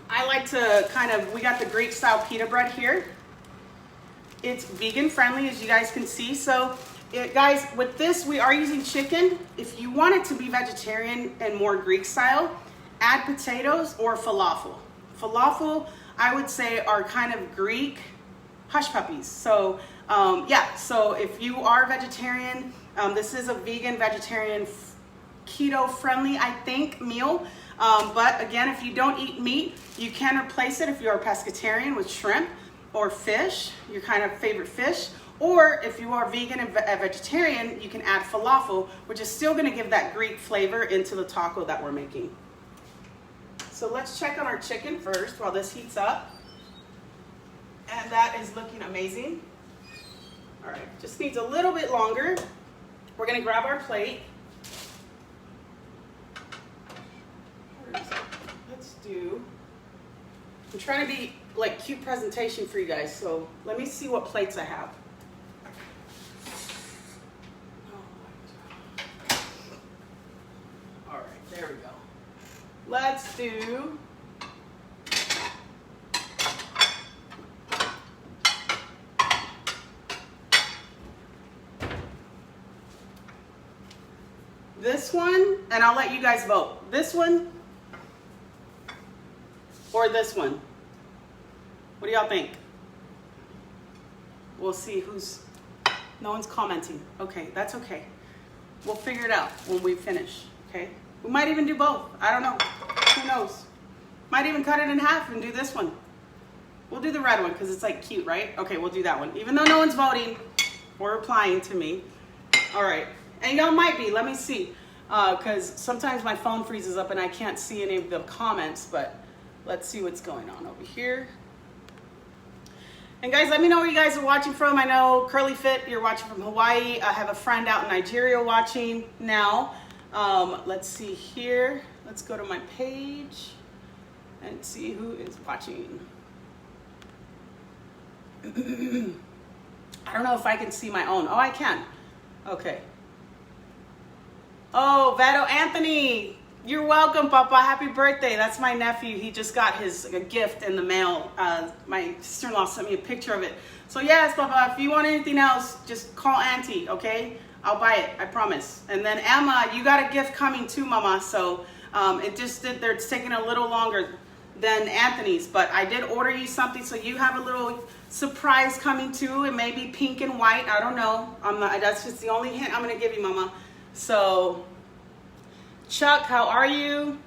I like to we got the Greek style pita bread here. It's vegan friendly, as you guys can see. So guys, with this, we are using chicken. If you want it to be vegetarian and more Greek style, add potatoes or falafel. Falafel, I would say, are kind of Greek hush puppies. So yeah, so if you are vegetarian, this is a vegan, vegetarian, keto friendly, I think, meal. But again, if you don't eat meat, you can replace it if you're a pescatarian with shrimp or fish, your kind of favorite fish. Or if you are vegan and vegetarian, you can add falafel, which is still gonna give that Greek flavor into the taco that we're making. So let's check on our chicken first while this heats up. And that is looking amazing. All right, just needs a little bit longer. We're gonna grab our plate. I'm trying to be like cute presentation for you guys, so let me see what plates I have. All right, there we go. Let's do this one, and I'll let you guys vote. This one or this one? What do y'all think? We'll see no one's commenting. Okay, that's okay. We'll figure it out when we finish, okay? We might even do both. I don't know. Who knows? Might even cut it in half and do this one. We'll do the red one because it's like cute, right? Okay, we'll do that one. Even though no one's voting or replying to me. All right, and y'all might be. Let me see. Because sometimes my phone freezes up and I can't see any of the comments, but let's see what's going on over here. And guys, let me know where you guys are watching from. I know Curly Fit, you're watching from Hawaii. I have a friend out in Nigeria watching now. Let's see here. Let's go to my page and see who is watching. I don't know if I can see my own. Oh, I can. Okay. Oh, Vado Anthony. You're welcome, Papa. Happy birthday. That's my nephew. He just got a gift in the mail. My sister-in-law sent me a picture of it. So yes, Papa, if you want anything else, just call Auntie, okay? I'll buy it, I promise. And then Emma, you got a gift coming too, Mama. So it's taking a little longer than Anthony's, but I did order you something, so you have a little surprise coming too. It may be pink and white. I don't know. That's just the only hint I'm gonna give you, Mama. So Chuck, how are you?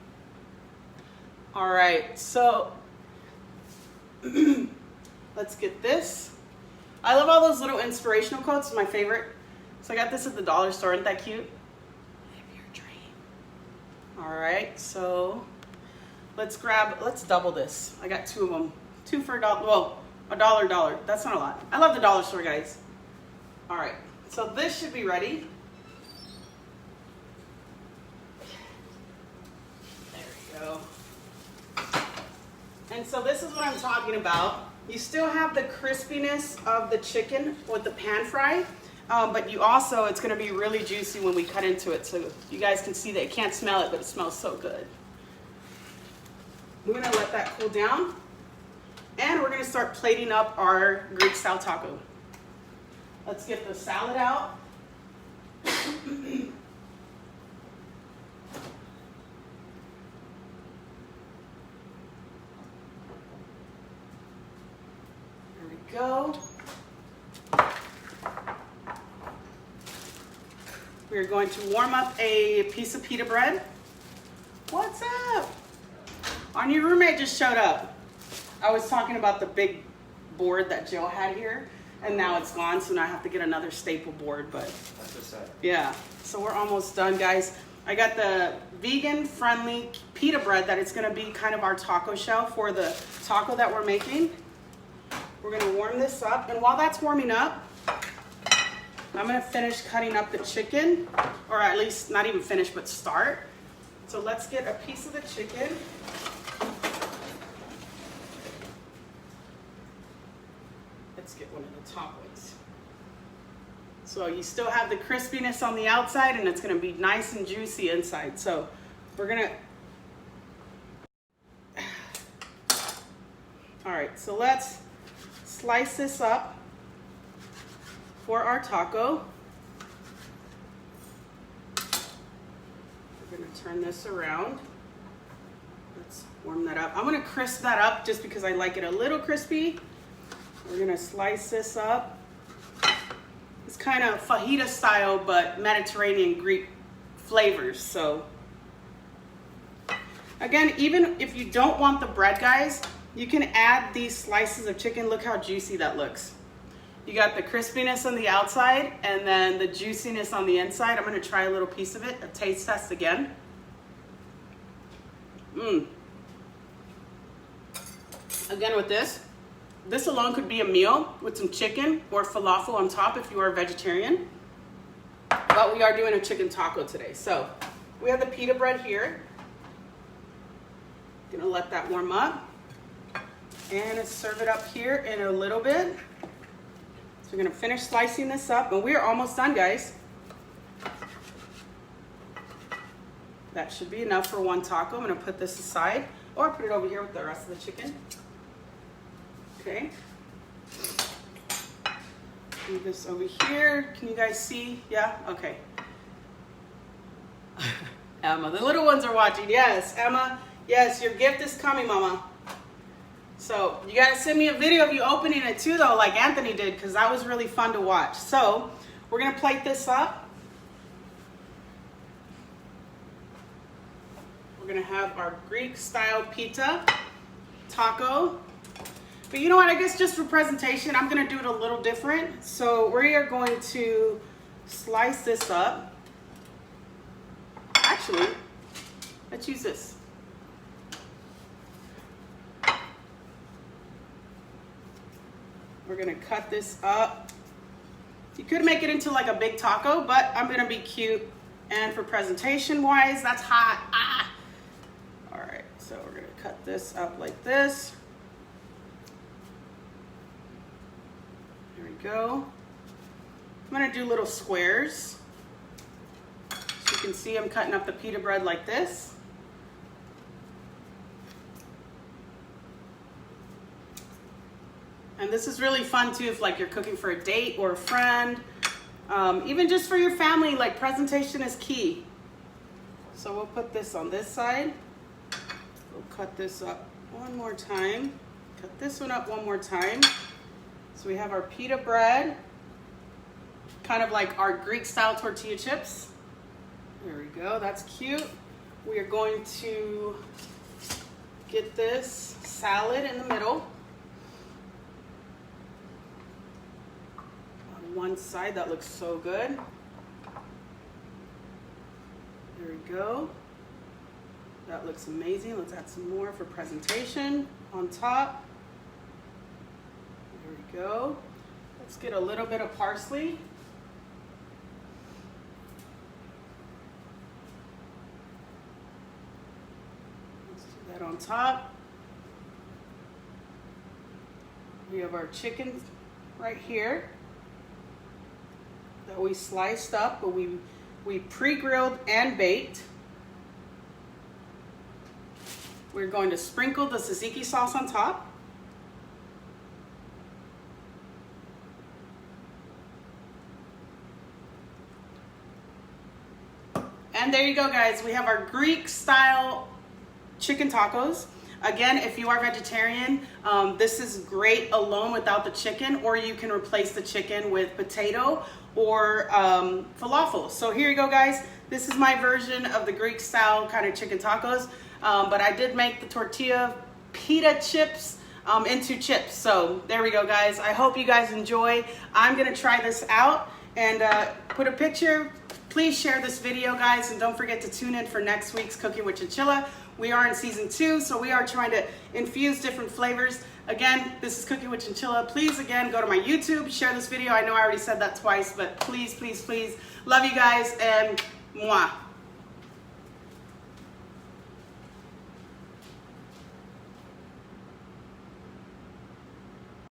All right, so let's get this. I love all those little inspirational quotes, my favorite. So I got this at the dollar store, isn't that cute? Live your dream. All right, so let's double this. I got two of them. Two for $1, well, $1. That's not a lot. I love the dollar store, guys. All right, so this should be ready. go. And so this is what I'm talking about. You still have the crispiness of the chicken with the pan fry, but you also, it's gonna be really juicy when we cut into it. So you guys can see that you can't smell it, but it smells so good. We're gonna let that cool down. And we're gonna start plating up our Greek style taco. Let's get the salad out. There we go. We're going to warm up a piece of pita bread. What's up? Our new roommate just showed up. I was talking about the big board that Jill had here, and now it's gone, so now I have to get another staple board, but That's what's up. yeah. So we're almost done, guys. I got the vegan-friendly pita bread that it's gonna be kind of our taco shell for the taco that we're making. We're gonna warm this up, and while that's warming up, I'm gonna finish cutting up the chicken, or at least not even finish, but start. So let's get a piece of the chicken. Let's get one of the top ones. So you still have the crispiness on the outside, and it's gonna be nice and juicy inside. So we're gonna, all right, so let's slice this up for our taco. We're gonna turn this around. Let's warm that up. I'm gonna crisp that up just because I like it a little crispy. We're gonna slice this up. It's kind of fajita style, but Mediterranean Greek flavors. So again, even if you don't want the bread, guys, you can add these slices of chicken. Look how juicy that looks. You got the crispiness on the outside and then the juiciness on the inside. I'm gonna try a little piece of it, a taste test again. Again with this alone could be a meal with some chicken or falafel on top if you are a vegetarian. But we are doing a chicken taco today. So we have the pita bread here. Gonna let that warm up. And let's serve it up here in a little bit. So we're gonna finish slicing this up, and we're almost done, guys. That should be enough for one taco. I'm gonna put this aside, or put it over here with the rest of the chicken. Okay. Move this over here. Can you guys see? Yeah? Okay. Emma, the little ones are watching. Yes, Emma. Yes, your gift is coming, Mama. So you gotta send me a video of you opening it too, though, like Anthony did, because that was really fun to watch. So we're gonna plate this up. We're gonna have our Greek style pita taco. But you know what, I guess just for presentation, I'm gonna do it a little different. So we are going to slice this up. Actually, let's use this. We're gonna cut this up. You could make it into like a big taco, but I'm gonna be cute. And for presentation wise, that's hot. Ah! All right, so we're gonna cut this up like this. There we go. I'm gonna do little squares. So you can see I'm cutting up the pita bread like this. And this is really fun too if like you're cooking for a date or a friend, even just for your family, like presentation is key. So we'll put this on this side. We'll cut this up one more time. Cut this one up one more time. So we have our pita bread, kind of like our Greek style tortilla chips. There we go, that's cute. We are going to get this salad in the middle. One side, that looks so good. There we go. That looks amazing. Let's add some more for presentation on top. There we go. Let's get a little bit of parsley. that on top. We have our chicken right here that we sliced up, but we pre-grilled and baked. We're going to sprinkle the tzatziki sauce on top. And there you go, guys. We have our Greek style chicken tacos. Again, if you are vegetarian, this is great alone without the chicken, or you can replace the chicken with potato or falafel. So here you go, guys. This is my version of the Greek style kind of chicken tacos, but I did make the tortilla pita chips into chips. So there we go, guys. I hope you guys enjoy. I'm gonna try this out and put a picture. Please share this video, guys, and don't forget to tune in for next week's Cooking with Chinchilla. We are in season 2, so we are trying to infuse different flavors. Again, this is Cooking with Chinchilla. Please, again, go to my YouTube, share this video. I know I already said that twice, but please, please, please. Love you guys, and mwah.